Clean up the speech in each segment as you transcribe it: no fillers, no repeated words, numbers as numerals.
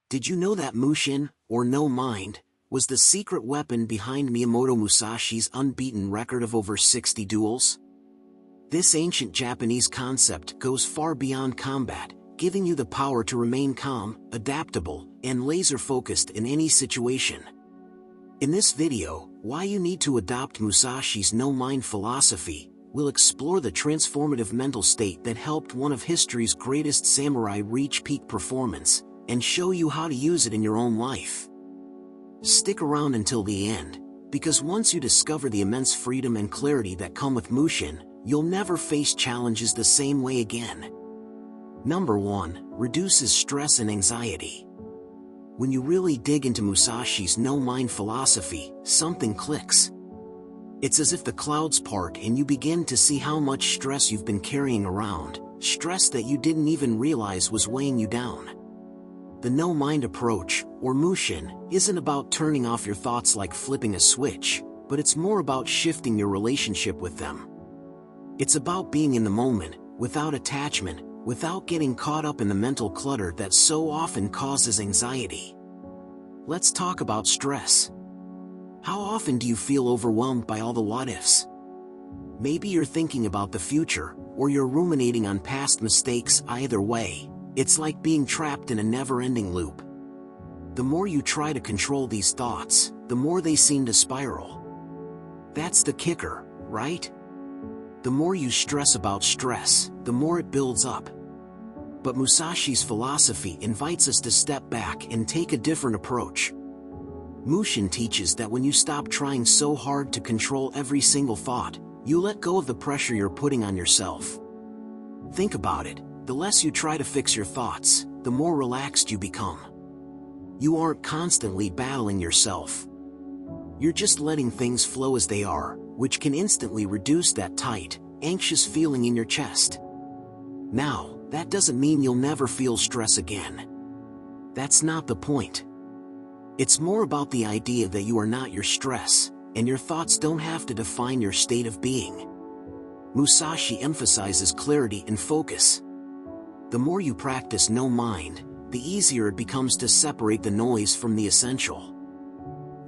Did you know that Mushin, or no mind, was the secret weapon behind Miyamoto Musashi's unbeaten record of over 60 duels? This ancient Japanese concept goes far beyond combat, giving you the power to remain calm, adaptable, and laser-focused in any situation. In this video, why you need to adopt Musashi's no-mind philosophy, we'll explore the transformative mental state that helped one of history's greatest samurai reach peak performance, and show you how to use it in your own life. Stick around until the end, because once you discover the immense freedom and clarity that come with Mushin, you'll never face challenges the same way again. Number 1. Reduces stress and anxiety. When you really dig into Musashi's no-mind philosophy, something clicks. It's as if the clouds part and you begin to see how much stress you've been carrying around, stress that you didn't even realize was weighing you down. The no-mind approach, or Mushin, isn't about turning off your thoughts like flipping a switch, but it's more about shifting your relationship with them. It's about being in the moment, without attachment, without getting caught up in the mental clutter that so often causes anxiety. Let's talk about stress. How often do you feel overwhelmed by all the what-ifs? Maybe you're thinking about the future, or you're ruminating on past mistakes. Either way, it's like being trapped in a never-ending loop. The more you try to control these thoughts, the more they seem to spiral. That's the kicker, right? The more you stress about stress, the more it builds up. But Musashi's philosophy invites us to step back and take a different approach. Mushin teaches that when you stop trying so hard to control every single thought, you let go of the pressure you're putting on yourself. Think about it. The less you try to fix your thoughts, the more relaxed you become. You aren't constantly battling yourself. You're just letting things flow as they are, which can instantly reduce that tight, anxious feeling in your chest. Now, that doesn't mean you'll never feel stress again. That's not the point. It's more about the idea that you are not your stress, and your thoughts don't have to define your state of being. Musashi emphasizes clarity and focus. The more you practice no mind, the easier it becomes to separate the noise from the essential.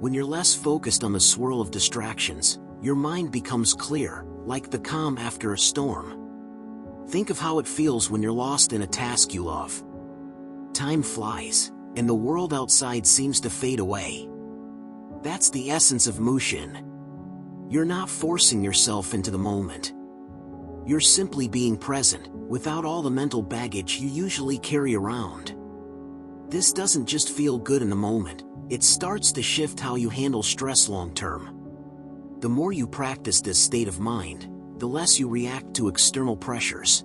When you're less focused on the swirl of distractions, your mind becomes clear, like the calm after a storm. Think of how it feels when you're lost in a task you love. Time flies, and the world outside seems to fade away. That's the essence of Mushin. You're not forcing yourself into the moment. You're simply being present, without all the mental baggage you usually carry around. This doesn't just feel good in the moment, it starts to shift how you handle stress long term. The more you practice this state of mind, the less you react to external pressures.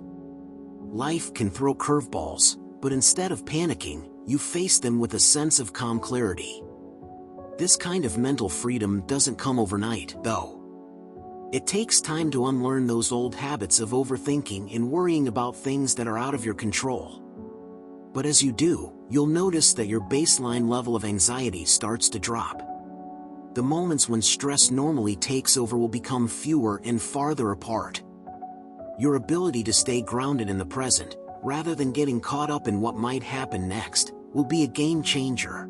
Life can throw curveballs, but instead of panicking, you face them with a sense of calm clarity. This kind of mental freedom doesn't come overnight, though. It takes time to unlearn those old habits of overthinking and worrying about things that are out of your control. But as you do, you'll notice that your baseline level of anxiety starts to drop. The moments when stress normally takes over will become fewer and farther apart. Your ability to stay grounded in the present, rather than getting caught up in what might happen next, will be a game changer.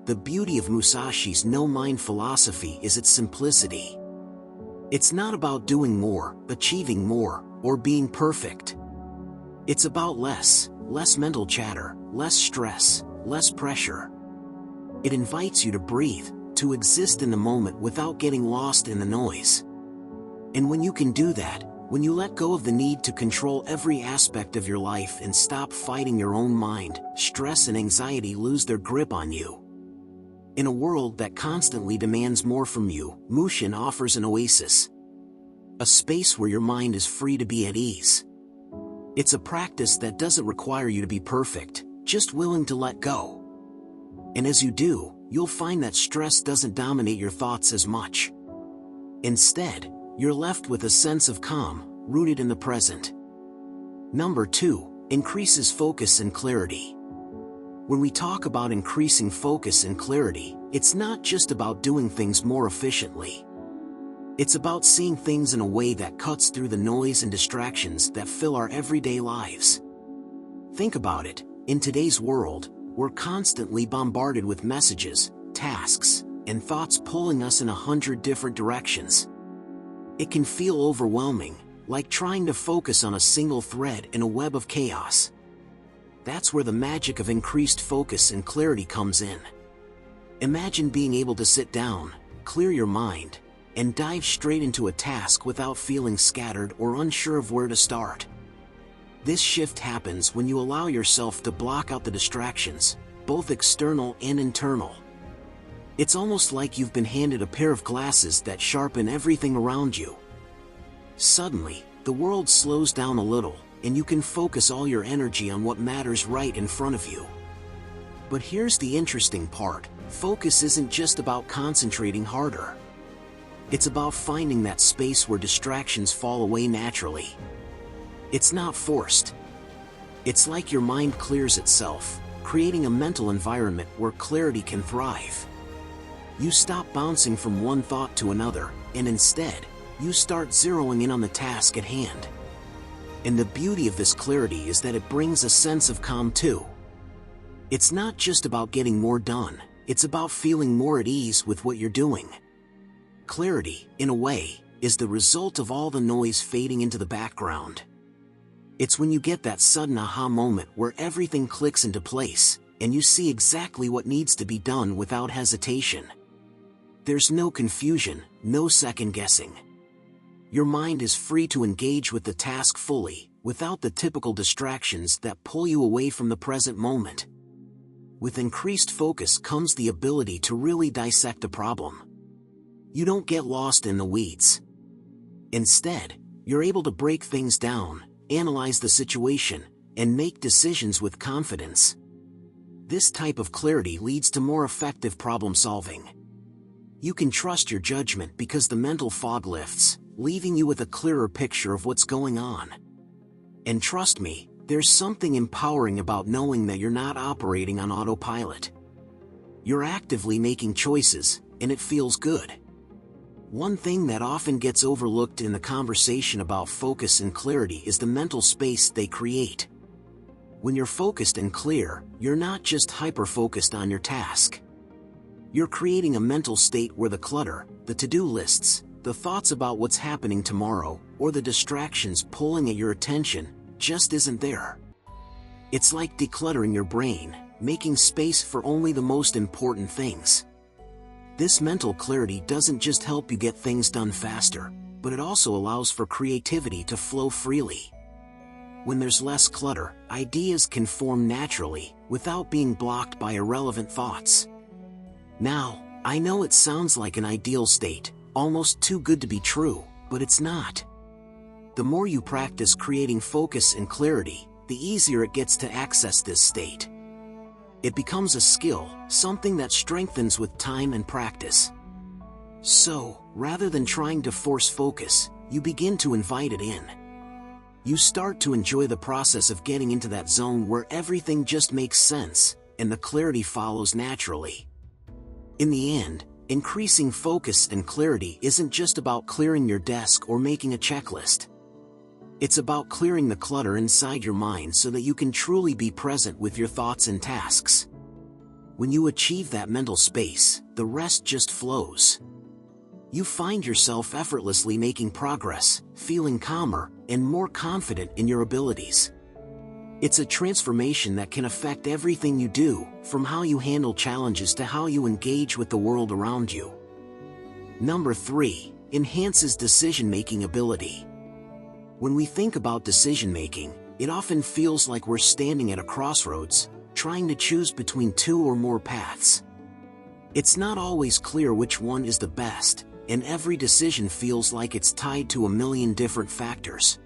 The beauty of Musashi's no-mind philosophy is its simplicity. It's not about doing more, achieving more, or being perfect. It's about less mental chatter, less stress, less pressure. It invites you to breathe, to exist in the moment without getting lost in the noise. And when you can do that, when you let go of the need to control every aspect of your life and stop fighting your own mind, stress and anxiety lose their grip on you. In a world that constantly demands more from you, Mushin offers an oasis. A space where your mind is free to be at ease. It's a practice that doesn't require you to be perfect, just willing to let go. And as you do, you'll find that stress doesn't dominate your thoughts as much. Instead, you're left with a sense of calm, rooted in the present. Number 2, increases focus and clarity. When we talk about increasing focus and clarity, it's not just about doing things more efficiently. It's about seeing things in a way that cuts through the noise and distractions that fill our everyday lives. Think about it, in today's world, We're constantly bombarded with messages, tasks, and thoughts pulling us in 100 different directions. It can feel overwhelming, like trying to focus on a single thread in a web of chaos. That's where the magic of increased focus and clarity comes in. Imagine being able to sit down, clear your mind, and dive straight into a task without feeling scattered or unsure of where to start. This shift happens when you allow yourself to block out the distractions, both external and internal. It's almost like you've been handed a pair of glasses that sharpen everything around you. Suddenly, the world slows down a little, and you can focus all your energy on what matters right in front of you. But here's the interesting part: focus isn't just about concentrating harder. It's about finding that space where distractions fall away naturally. It's not forced. It's like your mind clears itself, creating a mental environment where clarity can thrive. You stop bouncing from one thought to another, and instead, you start zeroing in on the task at hand. And the beauty of this clarity is that it brings a sense of calm too. It's not just about getting more done, it's about feeling more at ease with what you're doing. Clarity, in a way, is the result of all the noise fading into the background. It's when you get that sudden aha moment where everything clicks into place, and you see exactly what needs to be done without hesitation. There's no confusion, no second guessing. Your mind is free to engage with the task fully, without the typical distractions that pull you away from the present moment. With increased focus comes the ability to really dissect a problem. You don't get lost in the weeds. Instead, you're able to break things down, analyze the situation, and make decisions with confidence. This type of clarity leads to more effective problem solving. You can trust your judgment because the mental fog lifts, leaving you with a clearer picture of what's going on. And trust me, there's something empowering about knowing that you're not operating on autopilot. You're actively making choices, and it feels good. One thing that often gets overlooked in the conversation about focus and clarity is the mental space they create. When you're focused and clear, you're not just hyper-focused on your task. You're creating a mental state where the clutter, the to-do lists, the thoughts about what's happening tomorrow, or the distractions pulling at your attention, just isn't there. It's like decluttering your brain, making space for only the most important things. This mental clarity doesn't just help you get things done faster, but it also allows for creativity to flow freely. When there's less clutter, ideas can form naturally, without being blocked by irrelevant thoughts. Now, I know it sounds like an ideal state, almost too good to be true, but it's not. The more you practice creating focus and clarity, the easier it gets to access this state. It becomes a skill, something that strengthens with time and practice. So, rather than trying to force focus, you begin to invite it in. You start to enjoy the process of getting into that zone where everything just makes sense, and the clarity follows naturally. In the end, increasing focus and clarity isn't just about clearing your desk or making a checklist. It's about clearing the clutter inside your mind so that you can truly be present with your thoughts and tasks. When you achieve that mental space, the rest just flows. You find yourself effortlessly making progress, feeling calmer, and more confident in your abilities. It's a transformation that can affect everything you do, from how you handle challenges to how you engage with the world around you. Number 3, enhances decision-making ability. When we think about decision-making, it often feels like we're standing at a crossroads, trying to choose between two or more paths. It's not always clear which one is the best, and every decision feels like it's tied to a million different factors.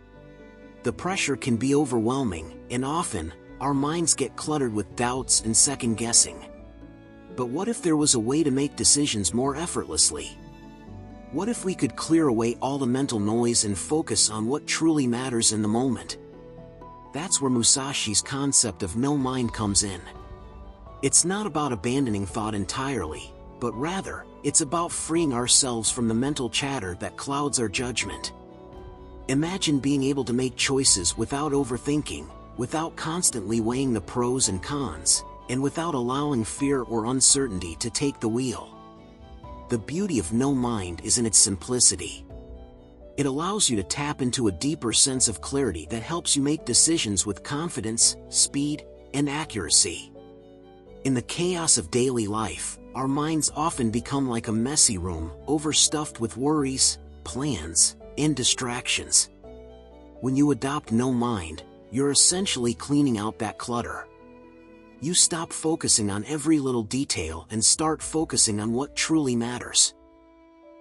The pressure can be overwhelming, and often, our minds get cluttered with doubts and second-guessing. But what if there was a way to make decisions more effortlessly? What if we could clear away all the mental noise and focus on what truly matters in the moment? That's where Musashi's concept of no mind comes in. It's not about abandoning thought entirely, but rather, it's about freeing ourselves from the mental chatter that clouds our judgment. Imagine being able to make choices without overthinking, without constantly weighing the pros and cons, and without allowing fear or uncertainty to take the wheel. The beauty of no mind is in its simplicity. It allows you to tap into a deeper sense of clarity that helps you make decisions with confidence, speed, and accuracy. In the chaos of daily life, our minds often become like a messy room, overstuffed with worries, plans, and distractions. When you adopt no mind, you're essentially cleaning out that clutter. You stop focusing on every little detail and start focusing on what truly matters.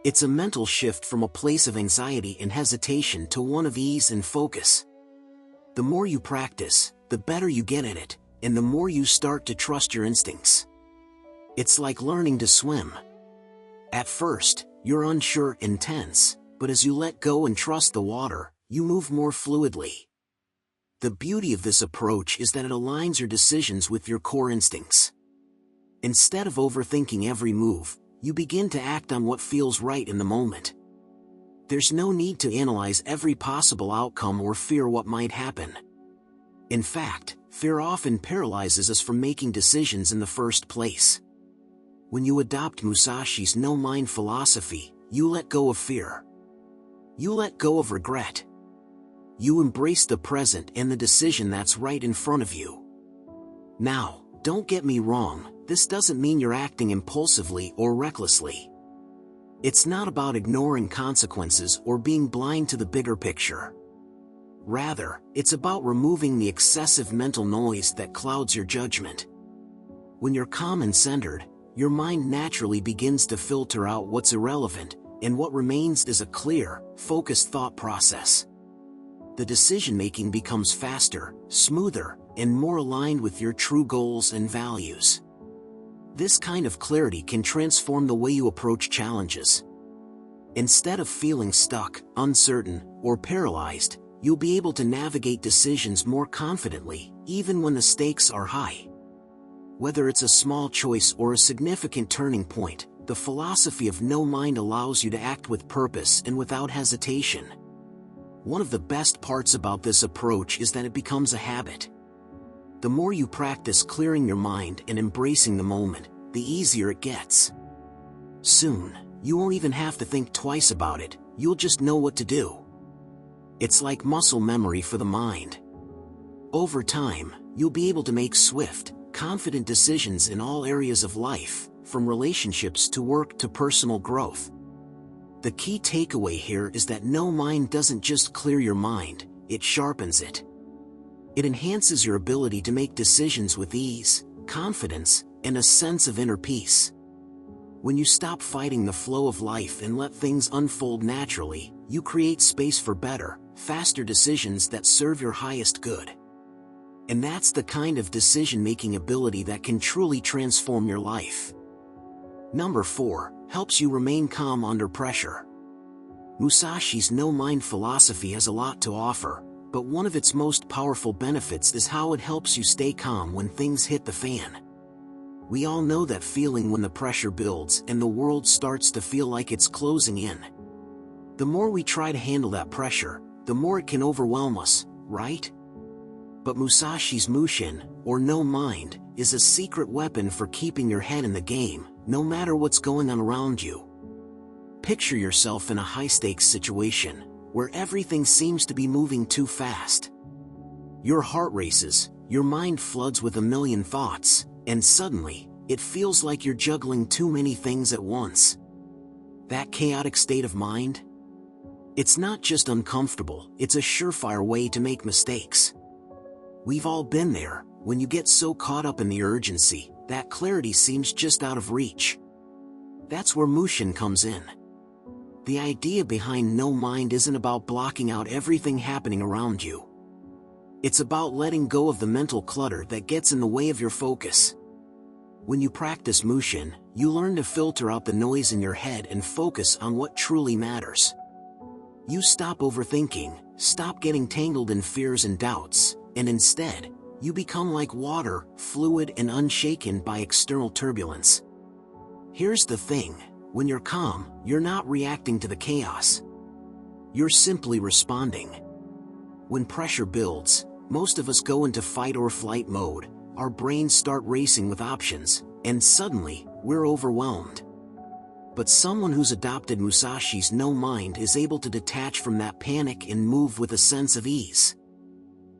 It's a mental shift from a place of anxiety and hesitation to one of ease and focus. The more you practice, the better you get at it, and the more you start to trust your instincts. It's like learning to swim. At first, you're unsure and tense, but as you let go and trust the water, you move more fluidly. The beauty of this approach is that it aligns your decisions with your core instincts. Instead of overthinking every move, you begin to act on what feels right in the moment. There's no need to analyze every possible outcome or fear what might happen. In fact, fear often paralyzes us from making decisions in the first place. When you adopt Musashi's no-mind philosophy, you let go of fear. You let go of regret. You embrace the present and the decision that's right in front of you. Now, don't get me wrong, this doesn't mean you're acting impulsively or recklessly. It's not about ignoring consequences or being blind to the bigger picture. Rather, it's about removing the excessive mental noise that clouds your judgment. When you're calm and centered, your mind naturally begins to filter out what's irrelevant, and what remains is a clear, focused thought process. The decision-making becomes faster, smoother, and more aligned with your true goals and values. This kind of clarity can transform the way you approach challenges. Instead of feeling stuck, uncertain, or paralyzed, you'll be able to navigate decisions more confidently, even when the stakes are high. Whether it's a small choice or a significant turning point, the philosophy of no mind allows you to act with purpose and without hesitation. One of the best parts about this approach is that it becomes a habit. The more you practice clearing your mind and embracing the moment, the easier it gets. Soon, you won't even have to think twice about it, you'll just know what to do. It's like muscle memory for the mind. Over time, you'll be able to make swift, confident decisions in all areas of life, from relationships to work to personal growth. The key takeaway here is that no mind doesn't just clear your mind, it sharpens it. It enhances your ability to make decisions with ease, confidence, and a sense of inner peace. When you stop fighting the flow of life and let things unfold naturally, you create space for better, faster decisions that serve your highest good. And that's the kind of decision-making ability that can truly transform your life. Number 4, helps you remain calm under pressure. Musashi's no-mind philosophy has a lot to offer, but one of its most powerful benefits is how it helps you stay calm when things hit the fan. We all know that feeling when the pressure builds and the world starts to feel like it's closing in. The more we try to handle that pressure, the more it can overwhelm us, right? But Musashi's Mushin, or no mind, is a secret weapon for keeping your head in the game, no matter what's going on around you. Picture yourself in a high-stakes situation, where everything seems to be moving too fast. Your heart races, your mind floods with a million thoughts, and suddenly, it feels like you're juggling too many things at once. That chaotic state of mind? It's not just uncomfortable, it's a surefire way to make mistakes. We've all been there, when you get so caught up in the urgency, that clarity seems just out of reach. That's where Mushin comes in. The idea behind no mind isn't about blocking out everything happening around you. It's about letting go of the mental clutter that gets in the way of your focus. When you practice Mushin, you learn to filter out the noise in your head and focus on what truly matters. You stop overthinking, stop getting tangled in fears and doubts, and instead, you become like water, fluid and unshaken by external turbulence. Here's the thing, when you're calm, you're not reacting to the chaos. You're simply responding. When pressure builds, most of us go into fight or flight mode, our brains start racing with options, and suddenly, we're overwhelmed. But someone who's adopted Musashi's no mind is able to detach from that panic and move with a sense of ease.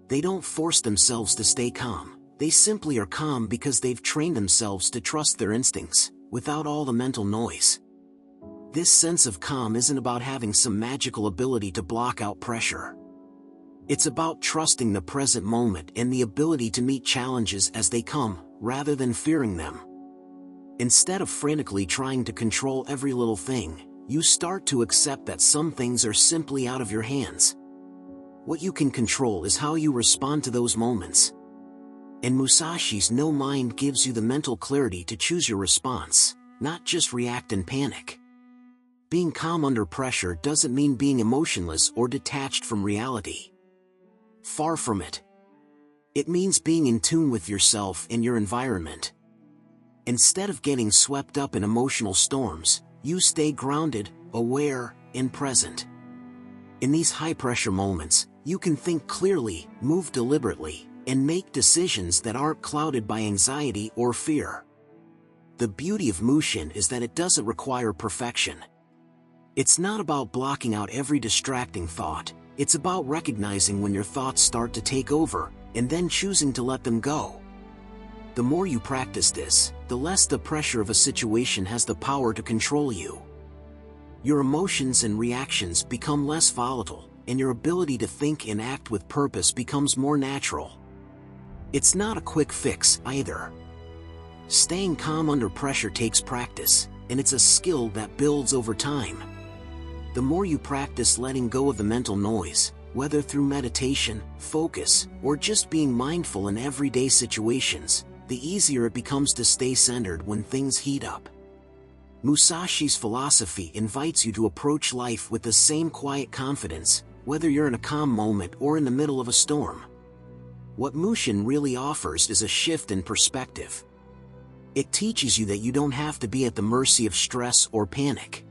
They don't force themselves to stay calm, they simply are calm because they've trained themselves to trust their instincts, without all the mental noise. This sense of calm isn't about having some magical ability to block out pressure. It's about trusting the present moment and the ability to meet challenges as they come, rather than fearing them. Instead of frantically trying to control every little thing, you start to accept that some things are simply out of your hands. What you can control is how you respond to those moments. And Musashi's no mind gives you the mental clarity to choose your response, not just react in panic. Being calm under pressure doesn't mean being emotionless or detached from reality. Far from it. It means being in tune with yourself and your environment. Instead of getting swept up in emotional storms, you stay grounded, aware, and present. In these high-pressure moments, you can think clearly, move deliberately, and make decisions that aren't clouded by anxiety or fear. The beauty of Mushin is that it doesn't require perfection. It's not about blocking out every distracting thought, it's about recognizing when your thoughts start to take over, and then choosing to let them go. The more you practice this, the less the pressure of a situation has the power to control you. Your emotions and reactions become less volatile, and your ability to think and act with purpose becomes more natural. It's not a quick fix, either. Staying calm under pressure takes practice, and it's a skill that builds over time. The more you practice letting go of the mental noise, whether through meditation, focus, or just being mindful in everyday situations, the easier it becomes to stay centered when things heat up. Musashi's philosophy invites you to approach life with the same quiet confidence, whether you're in a calm moment or in the middle of a storm. What Mushin really offers is a shift in perspective. It teaches you that you don't have to be at the mercy of stress or panic.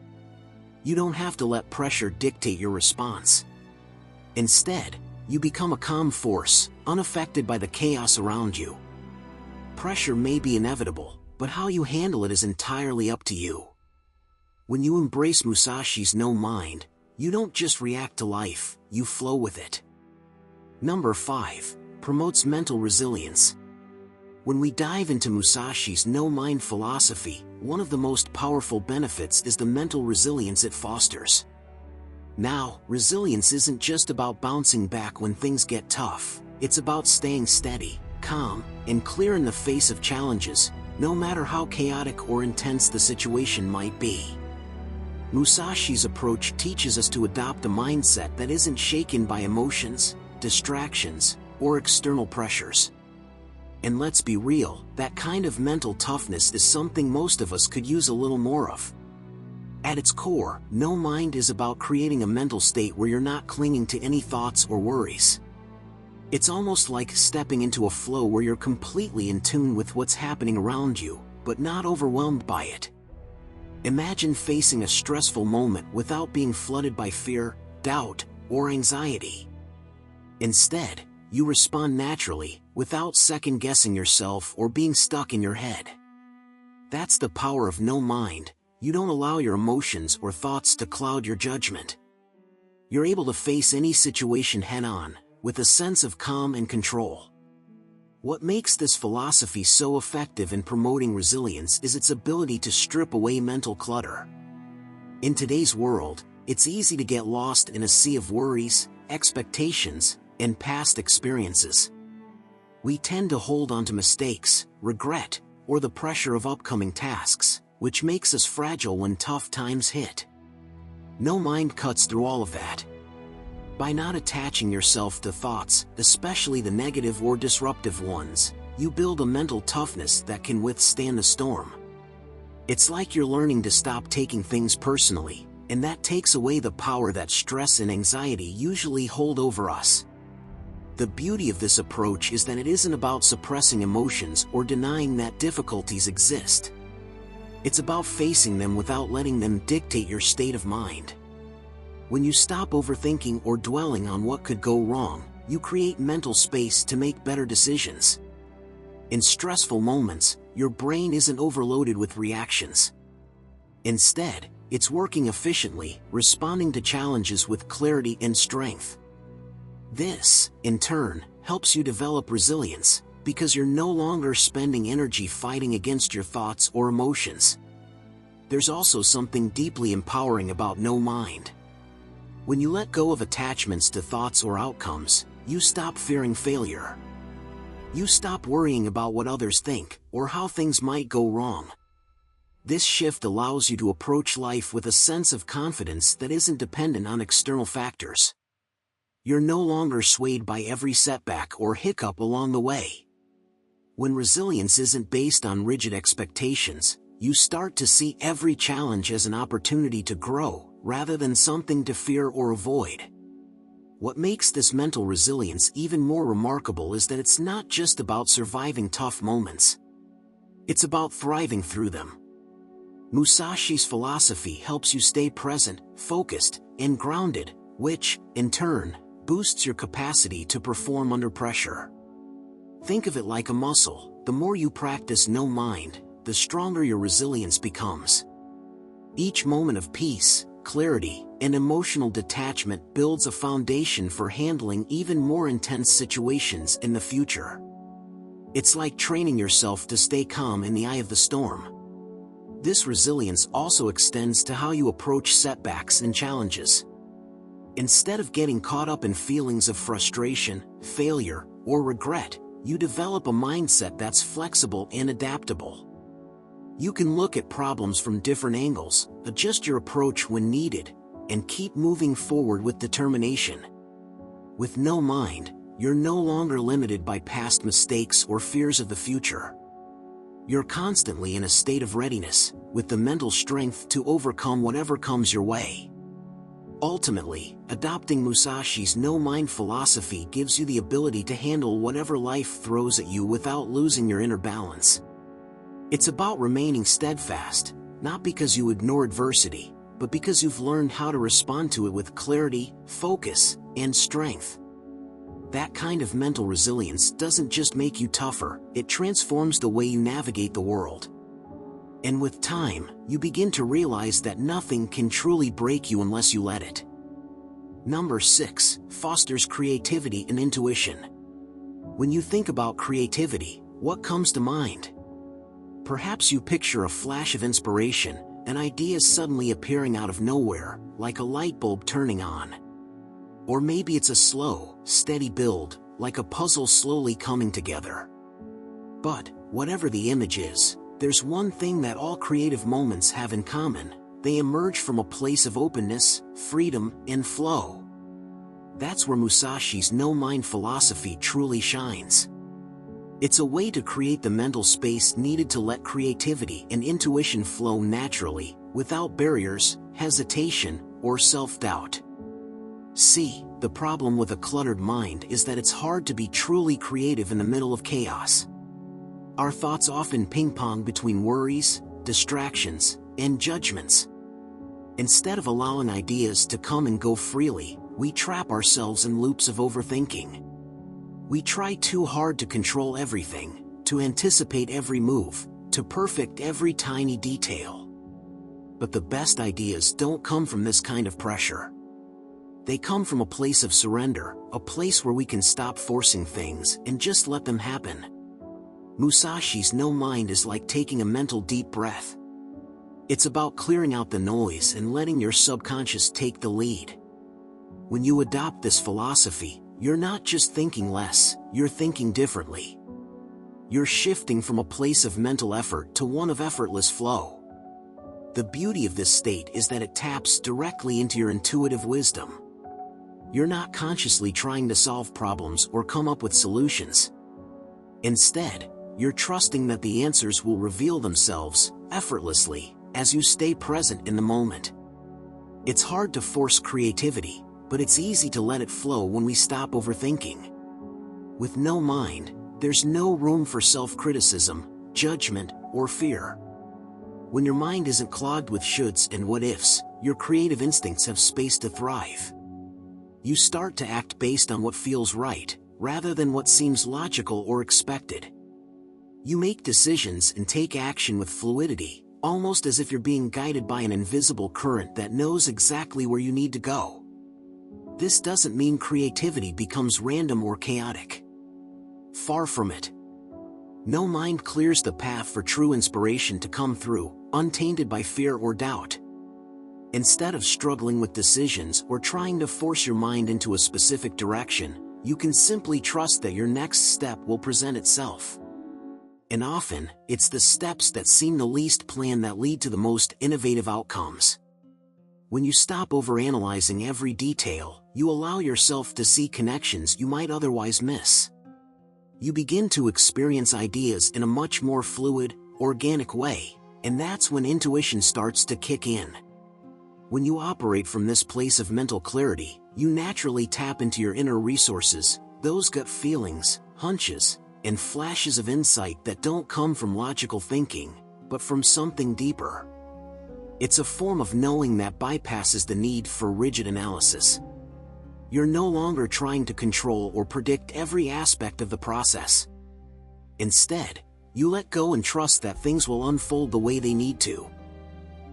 You don't have to let pressure dictate your response. Instead, you become a calm force, unaffected by the chaos around you. Pressure may be inevitable, but how you handle it is entirely up to you. When you embrace Musashi's no mind, you don't just react to life, you flow with it. Number 5. Promotes mental resilience. When we dive into Musashi's no mind philosophy, one of the most powerful benefits is the mental resilience it fosters. Now, resilience isn't just about bouncing back when things get tough, it's about staying steady, calm, and clear in the face of challenges, no matter how chaotic or intense the situation might be. Musashi's approach teaches us to adopt a mindset that isn't shaken by emotions, distractions, or external pressures. And let's be real, that kind of mental toughness is something most of us could use a little more of. At its core, no mind is about creating a mental state where you're not clinging to any thoughts or worries. It's almost like stepping into a flow where you're completely in tune with what's happening around you, but not overwhelmed by it. Imagine facing a stressful moment without being flooded by fear, doubt, or anxiety. Instead, you respond naturally, without second-guessing yourself or being stuck in your head. That's the power of no mind. You don't allow your emotions or thoughts to cloud your judgment. You're able to face any situation head-on, with a sense of calm and control. What makes this philosophy so effective in promoting resilience is its ability to strip away mental clutter. In today's world, it's easy to get lost in a sea of worries, expectations, and past experiences. We tend to hold on to mistakes, regret, or the pressure of upcoming tasks, which makes us fragile when tough times hit. No mind cuts through all of that. By not attaching yourself to thoughts, especially the negative or disruptive ones, you build a mental toughness that can withstand a storm. It's like you're learning to stop taking things personally, and that takes away the power that stress and anxiety usually hold over us. The beauty of this approach is that it isn't about suppressing emotions or denying that difficulties exist. It's about facing them without letting them dictate your state of mind. When you stop overthinking or dwelling on what could go wrong, you create mental space to make better decisions. In stressful moments, your brain isn't overloaded with reactions. Instead, it's working efficiently, responding to challenges with clarity and strength. This, in turn, helps you develop resilience, because you're no longer spending energy fighting against your thoughts or emotions. There's also something deeply empowering about no mind. When you let go of attachments to thoughts or outcomes, you stop fearing failure. You stop worrying about what others think, or how things might go wrong. This shift allows you to approach life with a sense of confidence that isn't dependent on external factors. You're no longer swayed by every setback or hiccup along the way. When resilience isn't based on rigid expectations, you start to see every challenge as an opportunity to grow, rather than something to fear or avoid. What makes this mental resilience even more remarkable is that it's not just about surviving tough moments. It's about thriving through them. Musashi's philosophy helps you stay present, focused, and grounded, which, in turn, boosts your capacity to perform under pressure. Think of it like a muscle. The more you practice no mind, the stronger your resilience becomes. Each moment of peace, clarity, and emotional detachment builds a foundation for handling even more intense situations in the future. It's like training yourself to stay calm in the eye of the storm. This resilience also extends to how you approach setbacks and challenges. Instead of getting caught up in feelings of frustration, failure, or regret, you develop a mindset that's flexible and adaptable. You can look at problems from different angles, adjust your approach when needed, and keep moving forward with determination. With no mind, you're no longer limited by past mistakes or fears of the future. You're constantly in a state of readiness, with the mental strength to overcome whatever comes your way. Ultimately, adopting Musashi's no-mind philosophy gives you the ability to handle whatever life throws at you without losing your inner balance. It's about remaining steadfast, not because you ignore adversity, but because you've learned how to respond to it with clarity, focus, and strength. That kind of mental resilience doesn't just make you tougher, it transforms the way you navigate the world. And with time, you begin to realize that nothing can truly break you unless you let it. Number 6, fosters creativity and intuition. When you think about creativity, what comes to mind? Perhaps you picture a flash of inspiration, an idea suddenly appearing out of nowhere, like a light bulb turning on. Or maybe it's a slow, steady build, like a puzzle slowly coming together. But, whatever the image is, there's one thing that all creative moments have in common: they emerge from a place of openness, freedom, and flow. That's where Musashi's no-mind philosophy truly shines. It's a way to create the mental space needed to let creativity and intuition flow naturally, without barriers, hesitation, or self-doubt. See, the problem with a cluttered mind is that it's hard to be truly creative in the middle of chaos. Our thoughts often ping-pong between worries, distractions, and judgments. Instead of allowing ideas to come and go freely, we trap ourselves in loops of overthinking. We try too hard to control everything, to anticipate every move, to perfect every tiny detail. But the best ideas don't come from this kind of pressure. They come from a place of surrender, a place where we can stop forcing things and just let them happen. Musashi's no mind is like taking a mental deep breath. It's about clearing out the noise and letting your subconscious take the lead. When you adopt this philosophy, you're not just thinking less, you're thinking differently. You're shifting from a place of mental effort to one of effortless flow. The beauty of this state is that it taps directly into your intuitive wisdom. You're not consciously trying to solve problems or come up with solutions. Instead, you're trusting that the answers will reveal themselves, effortlessly, as you stay present in the moment. It's hard to force creativity, but it's easy to let it flow when we stop overthinking. With no mind, there's no room for self-criticism, judgment, or fear. When your mind isn't clogged with shoulds and what-ifs, your creative instincts have space to thrive. You start to act based on what feels right, rather than what seems logical or expected. You make decisions and take action with fluidity, almost as if you're being guided by an invisible current that knows exactly where you need to go. This doesn't mean creativity becomes random or chaotic. Far from it. No mind clears the path for true inspiration to come through, untainted by fear or doubt. Instead of struggling with decisions or trying to force your mind into a specific direction, you can simply trust that your next step will present itself. And often, it's the steps that seem the least planned that lead to the most innovative outcomes. When you stop overanalyzing every detail, you allow yourself to see connections you might otherwise miss. You begin to experience ideas in a much more fluid, organic way, and that's when intuition starts to kick in. When you operate from this place of mental clarity, you naturally tap into your inner resources, those gut feelings, hunches, and flashes of insight that don't come from logical thinking, but from something deeper. It's a form of knowing that bypasses the need for rigid analysis. You're no longer trying to control or predict every aspect of the process. Instead, you let go and trust that things will unfold the way they need to.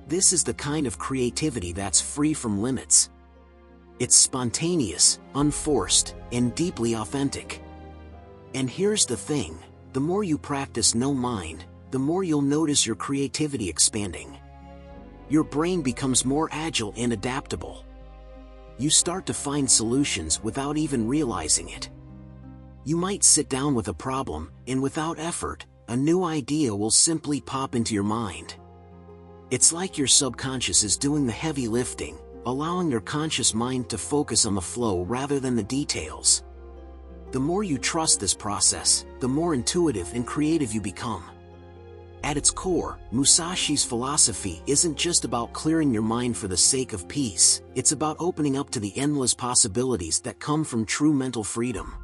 This is the kind of creativity that's free from limits. It's spontaneous, unforced, and deeply authentic. And here's the thing, the more you practice no mind, the more you'll notice your creativity expanding. Your brain becomes more agile and adaptable. You start to find solutions without even realizing it. You might sit down with a problem, and without effort, a new idea will simply pop into your mind. It's like your subconscious is doing the heavy lifting, allowing your conscious mind to focus on the flow rather than the details. The more you trust this process, the more intuitive and creative you become. At its core, Musashi's philosophy isn't just about clearing your mind for the sake of peace, it's about opening up to the endless possibilities that come from true mental freedom.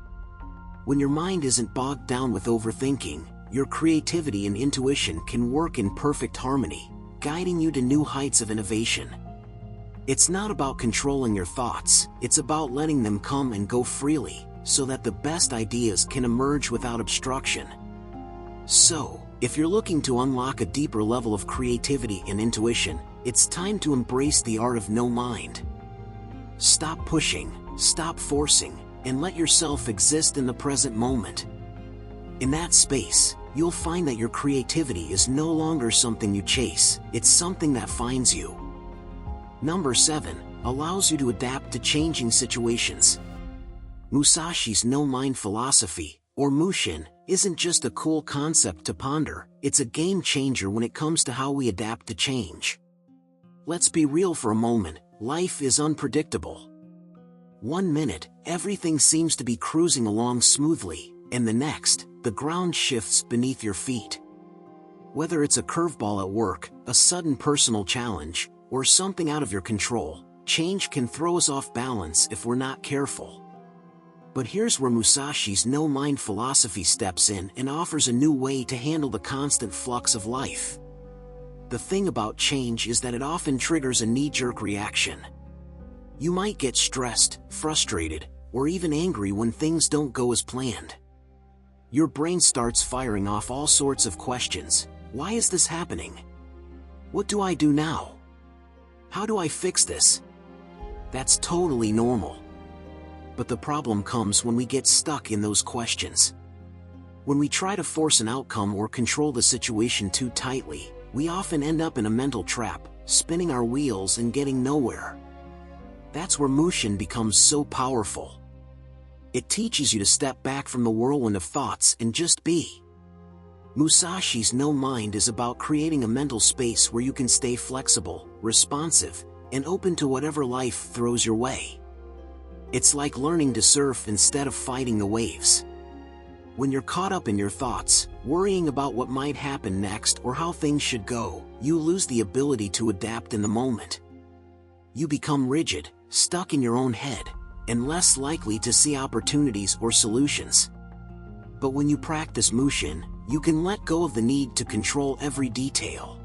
When your mind isn't bogged down with overthinking, your creativity and intuition can work in perfect harmony, guiding you to new heights of innovation. It's not about controlling your thoughts, it's about letting them come and go freely, so that the best ideas can emerge without obstruction. So, if you're looking to unlock a deeper level of creativity and intuition, it's time to embrace the art of no mind. Stop pushing, stop forcing, and let yourself exist in the present moment. In that space, you'll find that your creativity is no longer something you chase, it's something that finds you. Number 7, allows you to adapt to changing situations. Musashi's no-mind philosophy, or Mushin, isn't just a cool concept to ponder, it's a game changer when it comes to how we adapt to change. Let's be real for a moment, life is unpredictable. One minute, everything seems to be cruising along smoothly, and the next, the ground shifts beneath your feet. Whether it's a curveball at work, a sudden personal challenge, or something out of your control, change can throw us off balance if we're not careful. But here's where Musashi's no-mind philosophy steps in and offers a new way to handle the constant flux of life. The thing about change is that it often triggers a knee-jerk reaction. You might get stressed, frustrated, or even angry when things don't go as planned. Your brain starts firing off all sorts of questions. Why is this happening? What do I do now? How do I fix this? That's totally normal. But the problem comes when we get stuck in those questions. When we try to force an outcome or control the situation too tightly, we often end up in a mental trap, spinning our wheels and getting nowhere. That's where Mushin becomes so powerful. It teaches you to step back from the whirlwind of thoughts and just be. Musashi's no mind is about creating a mental space where you can stay flexible, responsive, and open to whatever life throws your way. It's like learning to surf instead of fighting the waves. When you're caught up in your thoughts, worrying about what might happen next or how things should go, you lose the ability to adapt in the moment. You become rigid, stuck in your own head, and less likely to see opportunities or solutions. But when you practice Mushin, you can let go of the need to control every detail.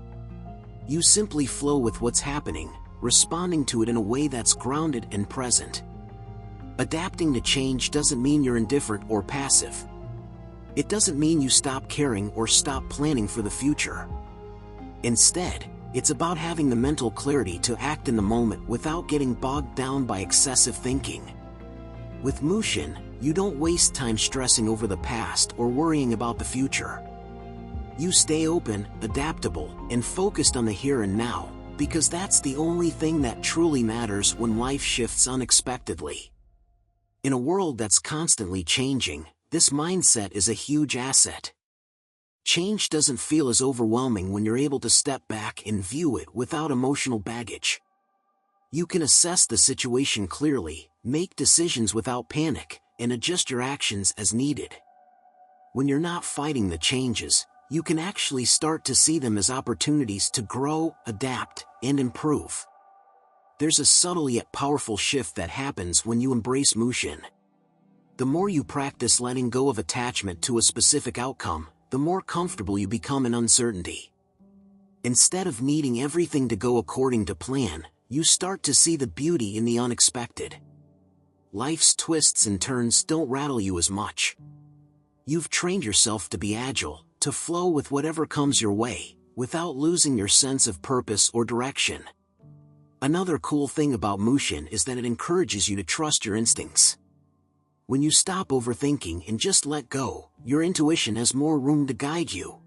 You simply flow with what's happening, responding to it in a way that's grounded and present. Adapting to change doesn't mean you're indifferent or passive. It doesn't mean you stop caring or stop planning for the future. Instead, it's about having the mental clarity to act in the moment without getting bogged down by excessive thinking. With Mushin, you don't waste time stressing over the past or worrying about the future. You stay open, adaptable, and focused on the here and now, because that's the only thing that truly matters when life shifts unexpectedly. In a world that's constantly changing, this mindset is a huge asset. Change doesn't feel as overwhelming when you're able to step back and view it without emotional baggage. You can assess the situation clearly, make decisions without panic, and adjust your actions as needed. When you're not fighting the changes, you can actually start to see them as opportunities to grow, adapt, and improve. There's a subtle yet powerful shift that happens when you embrace Mushin. The more you practice letting go of attachment to a specific outcome, the more comfortable you become in uncertainty. Instead of needing everything to go according to plan, you start to see the beauty in the unexpected. Life's twists and turns don't rattle you as much. You've trained yourself to be agile, to flow with whatever comes your way, without losing your sense of purpose or direction. Another cool thing about Mushin is that it encourages you to trust your instincts. When you stop overthinking and just let go, your intuition has more room to guide you.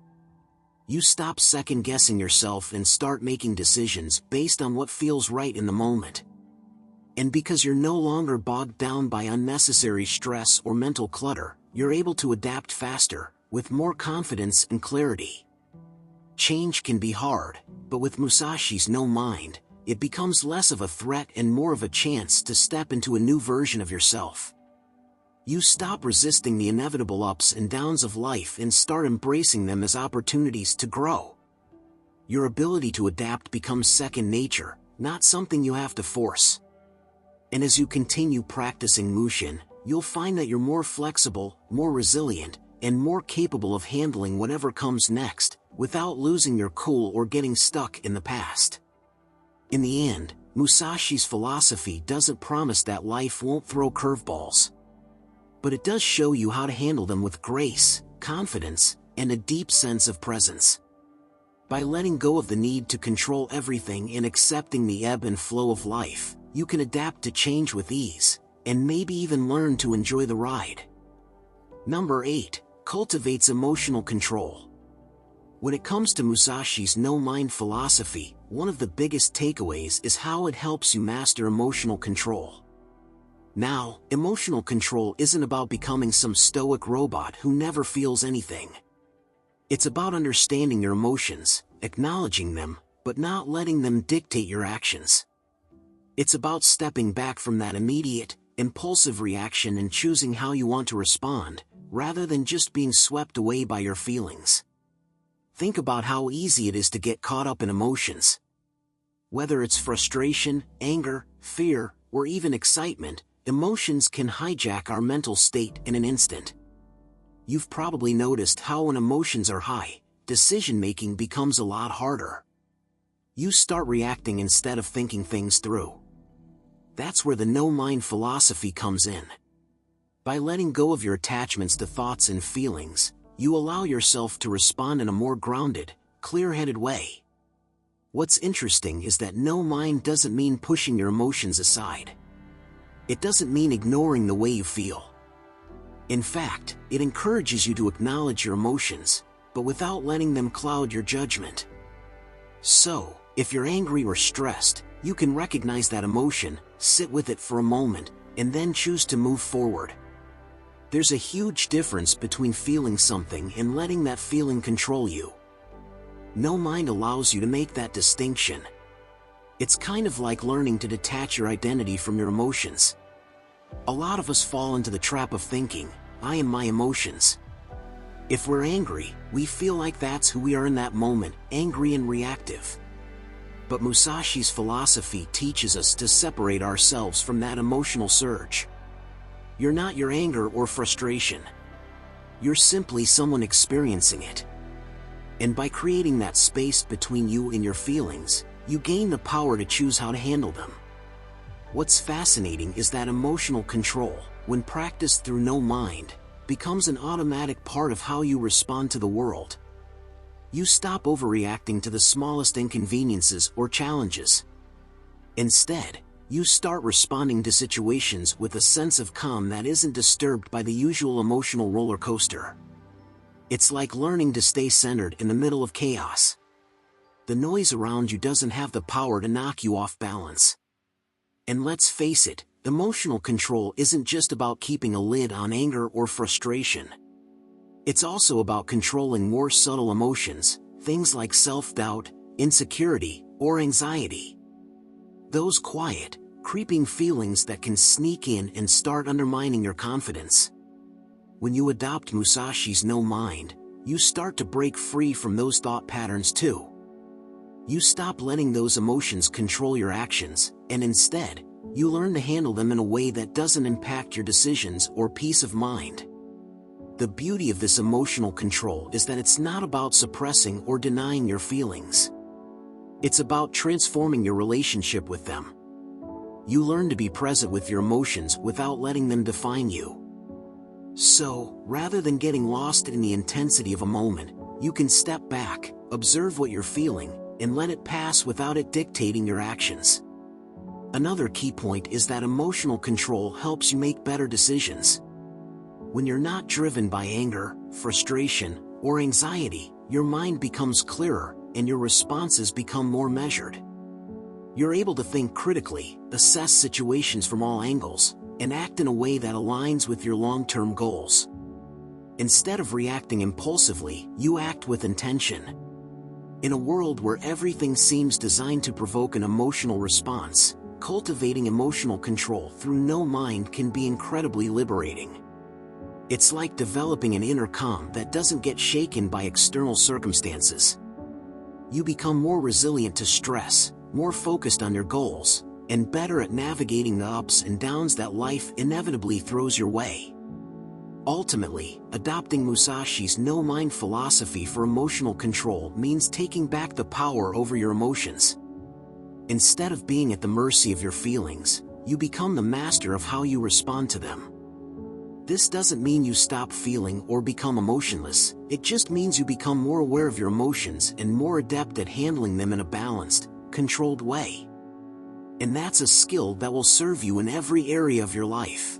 You stop second-guessing yourself and start making decisions based on what feels right in the moment. And because you're no longer bogged down by unnecessary stress or mental clutter, you're able to adapt faster, with more confidence and clarity. Change can be hard, but with Musashi's no mind, it becomes less of a threat and more of a chance to step into a new version of yourself. You stop resisting the inevitable ups and downs of life and start embracing them as opportunities to grow. Your ability to adapt becomes second nature, not something you have to force. And as you continue practicing Mushin, you'll find that you're more flexible, more resilient, and more capable of handling whatever comes next, without losing your cool or getting stuck in the past. In the end, Musashi's philosophy doesn't promise that life won't throw curveballs. But it does show you how to handle them with grace, confidence, and a deep sense of presence. By letting go of the need to control everything and accepting the ebb and flow of life, you can adapt to change with ease, and maybe even learn to enjoy the ride. Number 8. Cultivates emotional control. When it comes to Musashi's no-mind philosophy, one of the biggest takeaways is how it helps you master emotional control. Now, emotional control isn't about becoming some stoic robot who never feels anything. It's about understanding your emotions, acknowledging them, but not letting them dictate your actions. It's about stepping back from that immediate, impulsive reaction and choosing how you want to respond, rather than just being swept away by your feelings. Think about how easy it is to get caught up in emotions. Whether it's frustration, anger, fear, or even excitement, emotions can hijack our mental state in an instant. You've probably noticed how when emotions are high, decision-making becomes a lot harder. You start reacting instead of thinking things through. That's where the no-mind philosophy comes in. By letting go of your attachments to thoughts and feelings, you allow yourself to respond in a more grounded, clear-headed way. What's interesting is that no mind doesn't mean pushing your emotions aside. It doesn't mean ignoring the way you feel. In fact, it encourages you to acknowledge your emotions, but without letting them cloud your judgment. So, if you're angry or stressed, you can recognize that emotion, sit with it for a moment, and then choose to move forward. There's a huge difference between feeling something and letting that feeling control you. No mind allows you to make that distinction. It's kind of like learning to detach your identity from your emotions. A lot of us fall into the trap of thinking, I am my emotions. If we're angry, we feel like that's who we are in that moment, angry and reactive. But Musashi's philosophy teaches us to separate ourselves from that emotional surge. You're not your anger or frustration. You're simply someone experiencing it. And by creating that space between you and your feelings, you gain the power to choose how to handle them. What's fascinating is that emotional control, when practiced through no mind, becomes an automatic part of how you respond to the world. You stop overreacting to the smallest inconveniences or challenges. Instead, you start responding to situations with a sense of calm that isn't disturbed by the usual emotional roller coaster. It's like learning to stay centered in the middle of chaos. The noise around you doesn't have the power to knock you off balance. And let's face it, emotional control isn't just about keeping a lid on anger or frustration. It's also about controlling more subtle emotions, things like self-doubt, insecurity, or anxiety. Those quiet, creeping feelings that can sneak in and start undermining your confidence. When you adopt Musashi's no mind, you start to break free from those thought patterns too. You stop letting those emotions control your actions, and instead, you learn to handle them in a way that doesn't impact your decisions or peace of mind. The beauty of this emotional control is that it's not about suppressing or denying your feelings. It's about transforming your relationship with them. You learn to be present with your emotions without letting them define you. So, rather than getting lost in the intensity of a moment, you can step back, observe what you're feeling, and let it pass without it dictating your actions. Another key point is that emotional control helps you make better decisions. When you're not driven by anger, frustration, or anxiety, your mind becomes clearer, and your responses become more measured. You're able to think critically, assess situations from all angles, and act in a way that aligns with your long-term goals. Instead of reacting impulsively, you act with intention. In a world where everything seems designed to provoke an emotional response, cultivating emotional control through no mind can be incredibly liberating. It's like developing an inner calm that doesn't get shaken by external circumstances. You become more resilient to stress, more focused on your goals, and better at navigating the ups and downs that life inevitably throws your way. Ultimately, adopting Musashi's no-mind philosophy for emotional control means taking back the power over your emotions. Instead of being at the mercy of your feelings, you become the master of how you respond to them. This doesn't mean you stop feeling or become emotionless, it just means you become more aware of your emotions and more adept at handling them in a balanced, controlled way. And that's a skill that will serve you in every area of your life.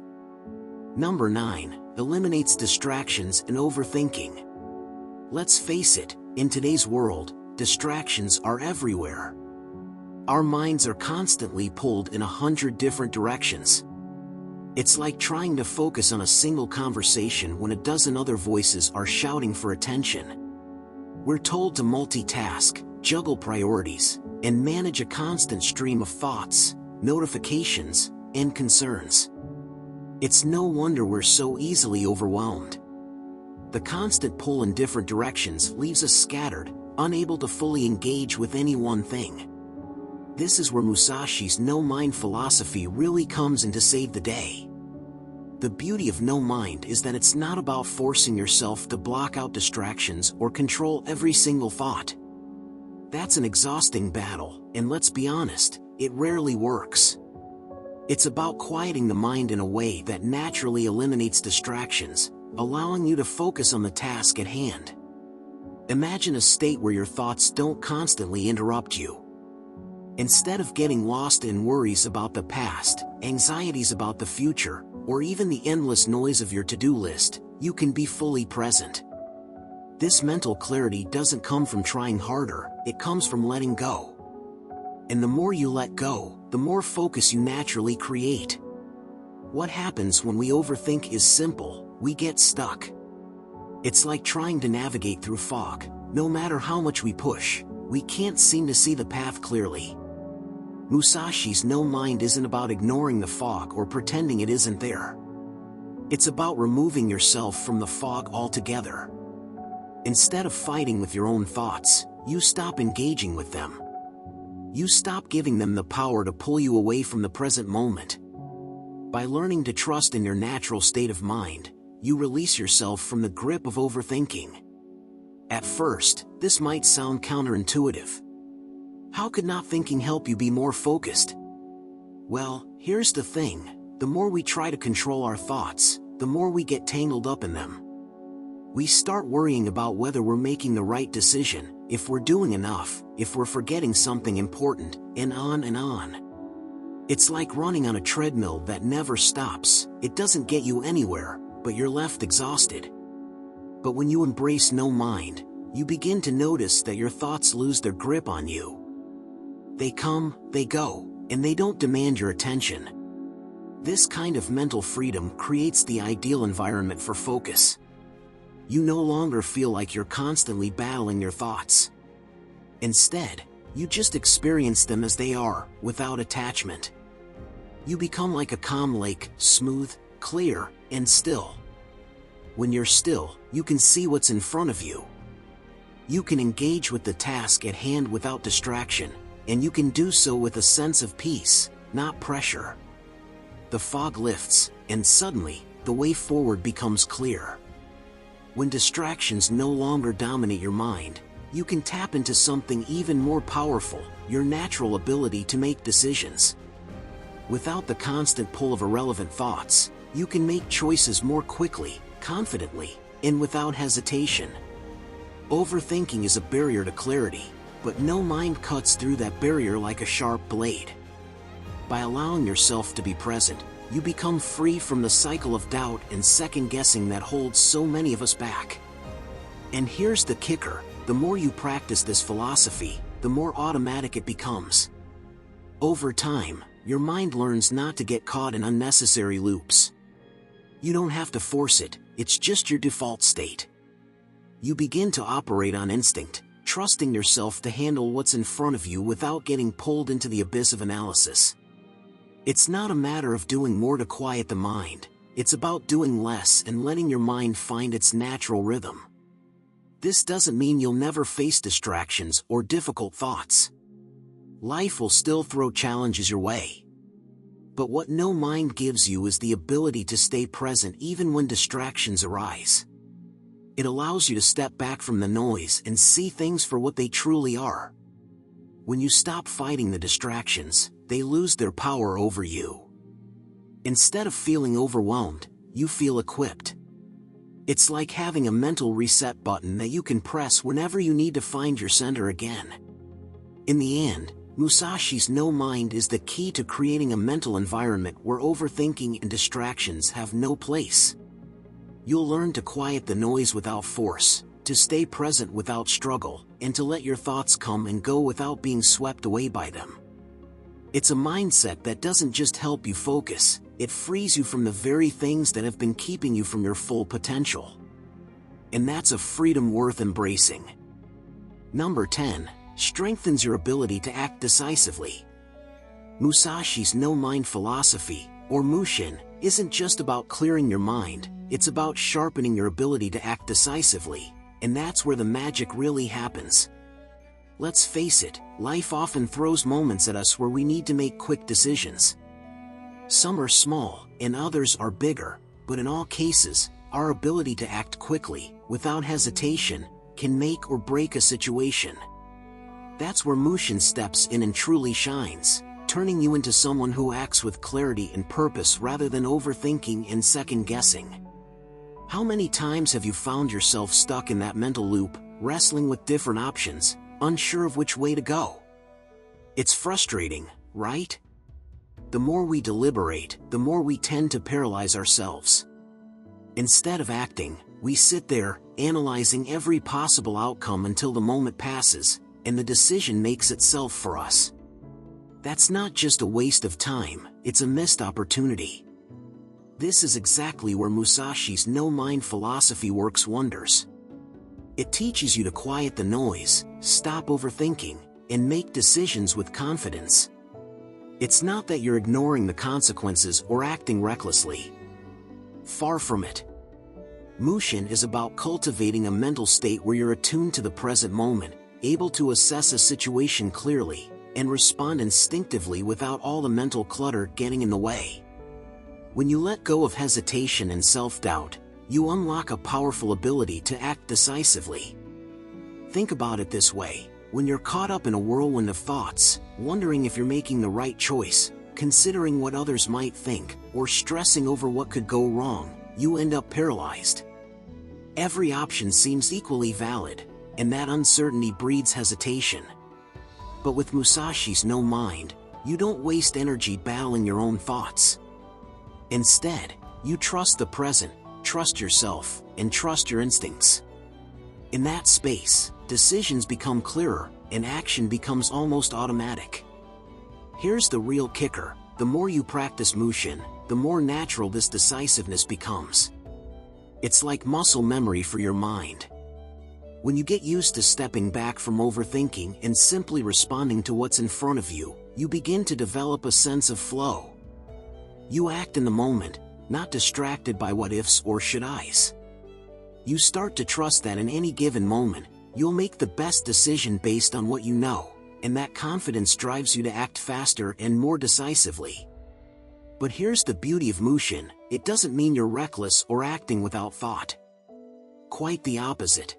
Number 9. Eliminates distractions and overthinking. Let's face it, in today's world, distractions are everywhere. Our minds are constantly pulled in 100 different directions. It's like trying to focus on a single conversation when a dozen other voices are shouting for attention. We're told to multitask, juggle priorities, and manage a constant stream of thoughts, notifications, and concerns. It's no wonder we're so easily overwhelmed. The constant pull in different directions leaves us scattered, unable to fully engage with any one thing. This is where Musashi's no-mind philosophy really comes in to save the day. The beauty of no mind is that it's not about forcing yourself to block out distractions or control every single thought. That's an exhausting battle, and let's be honest, it rarely works. It's about quieting the mind in a way that naturally eliminates distractions, allowing you to focus on the task at hand. Imagine a state where your thoughts don't constantly interrupt you. Instead of getting lost in worries about the past, anxieties about the future, or even the endless noise of your to-do list, you can be fully present. This mental clarity doesn't come from trying harder, it comes from letting go. And the more you let go, the more focus you naturally create. What happens when we overthink is simple: we get stuck. It's like trying to navigate through fog. No matter how much we push, we can't seem to see the path clearly. Musashi's no mind isn't about ignoring the fog or pretending it isn't there. It's about removing yourself from the fog altogether. Instead of fighting with your own thoughts, you stop engaging with them. You stop giving them the power to pull you away from the present moment. By learning to trust in your natural state of mind, you release yourself from the grip of overthinking. At first, this might sound counterintuitive. How could not thinking help you be more focused? Well, here's the thing: the more we try to control our thoughts, the more we get tangled up in them. We start worrying about whether we're making the right decision, if we're doing enough, if we're forgetting something important, and on and on. It's like running on a treadmill that never stops. It doesn't get you anywhere, but you're left exhausted. But when you embrace no mind, you begin to notice that your thoughts lose their grip on you. They come, they go, and they don't demand your attention. This kind of mental freedom creates the ideal environment for focus. You no longer feel like you're constantly battling your thoughts. Instead, you just experience them as they are, without attachment. You become like a calm lake, smooth, clear, and still. When you're still, you can see what's in front of you. You can engage with the task at hand without distraction, and you can do so with a sense of peace, not pressure. The fog lifts, and suddenly, the way forward becomes clear. When distractions no longer dominate your mind, you can tap into something even more powerful, your natural ability to make decisions. Without the constant pull of irrelevant thoughts, you can make choices more quickly, confidently, and without hesitation. Overthinking is a barrier to clarity, but no mind cuts through that barrier like a sharp blade. By allowing yourself to be present, you become free from the cycle of doubt and second-guessing that holds so many of us back. And here's the kicker: the more you practice this philosophy, the more automatic it becomes. Over time, your mind learns not to get caught in unnecessary loops. You don't have to force it, it's just your default state. You begin to operate on instinct, trusting yourself to handle what's in front of you without getting pulled into the abyss of analysis. It's not a matter of doing more to quiet the mind, it's about doing less and letting your mind find its natural rhythm. This doesn't mean you'll never face distractions or difficult thoughts. Life will still throw challenges your way. But what no mind gives you is the ability to stay present even when distractions arise. It allows you to step back from the noise and see things for what they truly are. When you stop fighting the distractions, they lose their power over you. Instead of feeling overwhelmed, you feel equipped. It's like having a mental reset button that you can press whenever you need to find your center again. In the end, Musashi's no mind is the key to creating a mental environment where overthinking and distractions have no place. You'll learn to quiet the noise without force, to stay present without struggle, and to let your thoughts come and go without being swept away by them. It's a mindset that doesn't just help you focus, it frees you from the very things that have been keeping you from your full potential. And that's a freedom worth embracing. Number 10. Strengthens your ability to act decisively. Musashi's no-mind philosophy, or Mushin, isn't just about clearing your mind, it's about sharpening your ability to act decisively, and that's where the magic really happens. Let's face it, life often throws moments at us where we need to make quick decisions. Some are small, and others are bigger, but in all cases, our ability to act quickly, without hesitation, can make or break a situation. That's where Mushin steps in and truly shines, turning you into someone who acts with clarity and purpose rather than overthinking and second-guessing. How many times have you found yourself stuck in that mental loop, wrestling with different options, unsure of which way to go? It's frustrating, right? The more we deliberate, the more we tend to paralyze ourselves. Instead of acting, we sit there, analyzing every possible outcome until the moment passes, and the decision makes itself for us. That's not just a waste of time, it's a missed opportunity. This is exactly where Musashi's no-mind philosophy works wonders. It teaches you to quiet the noise, stop overthinking, and make decisions with confidence. It's not that you're ignoring the consequences or acting recklessly. Far from it. Mushin is about cultivating a mental state where you're attuned to the present moment, able to assess a situation clearly, and respond instinctively without all the mental clutter getting in the way. When you let go of hesitation and self-doubt, you unlock a powerful ability to act decisively. Think about it this way: when you're caught up in a whirlwind of thoughts, wondering if you're making the right choice, considering what others might think, or stressing over what could go wrong, you end up paralyzed. Every option seems equally valid, and that uncertainty breeds hesitation. But with Musashi's no mind, you don't waste energy battling your own thoughts. Instead, you trust the present, trust yourself, and trust your instincts. In that space, decisions become clearer, and action becomes almost automatic. Here's the real kicker: the more you practice Mushin, the more natural this decisiveness becomes. It's like muscle memory for your mind. When you get used to stepping back from overthinking and simply responding to what's in front of you, you begin to develop a sense of flow. You act in the moment, not distracted by what ifs or should I's. You start to trust that in any given moment, you'll make the best decision based on what you know, and that confidence drives you to act faster and more decisively. But here's the beauty of Mushin: it doesn't mean you're reckless or acting without thought. Quite the opposite.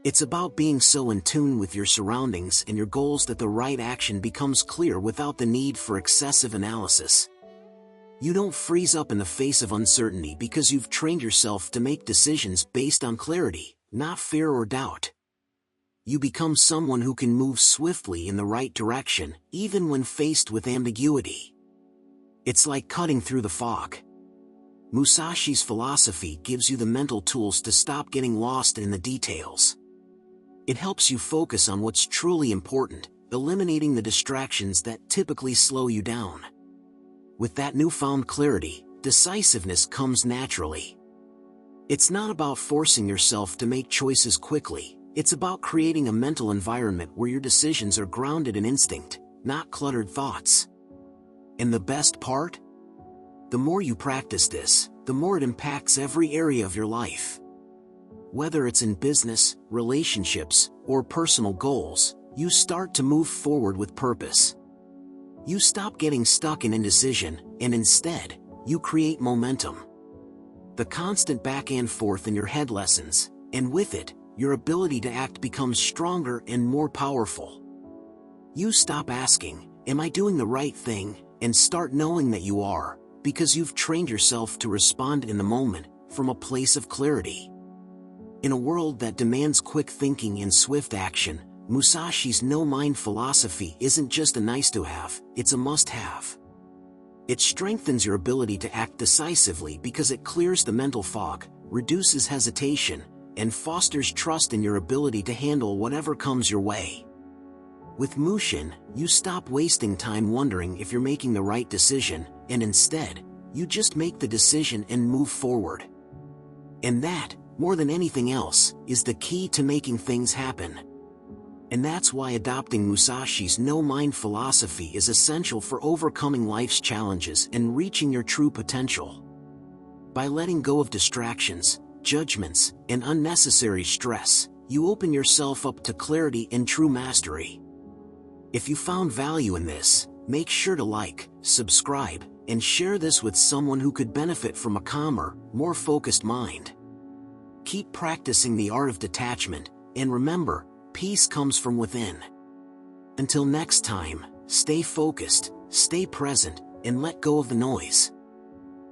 It's about being so in tune with your surroundings and your goals that the right action becomes clear without the need for excessive analysis. You don't freeze up in the face of uncertainty because you've trained yourself to make decisions based on clarity, not fear or doubt. You become someone who can move swiftly in the right direction, even when faced with ambiguity. It's like cutting through the fog. Musashi's philosophy gives you the mental tools to stop getting lost in the details. It helps you focus on what's truly important, eliminating the distractions that typically slow you down. With that newfound clarity, decisiveness comes naturally. It's not about forcing yourself to make choices quickly, it's about creating a mental environment where your decisions are grounded in instinct, not cluttered thoughts. And the best part? The more you practice this, the more it impacts every area of your life. Whether it's in business, relationships, or personal goals, you start to move forward with purpose. You stop getting stuck in indecision, and instead, you create momentum. The constant back and forth in your head lessens, and with it, your ability to act becomes stronger and more powerful. You stop asking, "Am I doing the right thing?" and start knowing that you are, because you've trained yourself to respond in the moment, from a place of clarity. In a world that demands quick thinking and swift action, Musashi's no-mind philosophy isn't just a nice-to-have, it's a must-have. It strengthens your ability to act decisively because it clears the mental fog, reduces hesitation, and fosters trust in your ability to handle whatever comes your way. With Mushin, you stop wasting time wondering if you're making the right decision, and instead, you just make the decision and move forward. And that, more than anything else, is the key to making things happen. And that's why adopting Musashi's no-mind philosophy is essential for overcoming life's challenges and reaching your true potential. By letting go of distractions, judgments, and unnecessary stress, you open yourself up to clarity and true mastery. If you found value in this, make sure to like, subscribe, and share this with someone who could benefit from a calmer, more focused mind. Keep practicing the art of detachment, and remember, peace comes from within. Until next time, stay focused, stay present, and let go of the noise.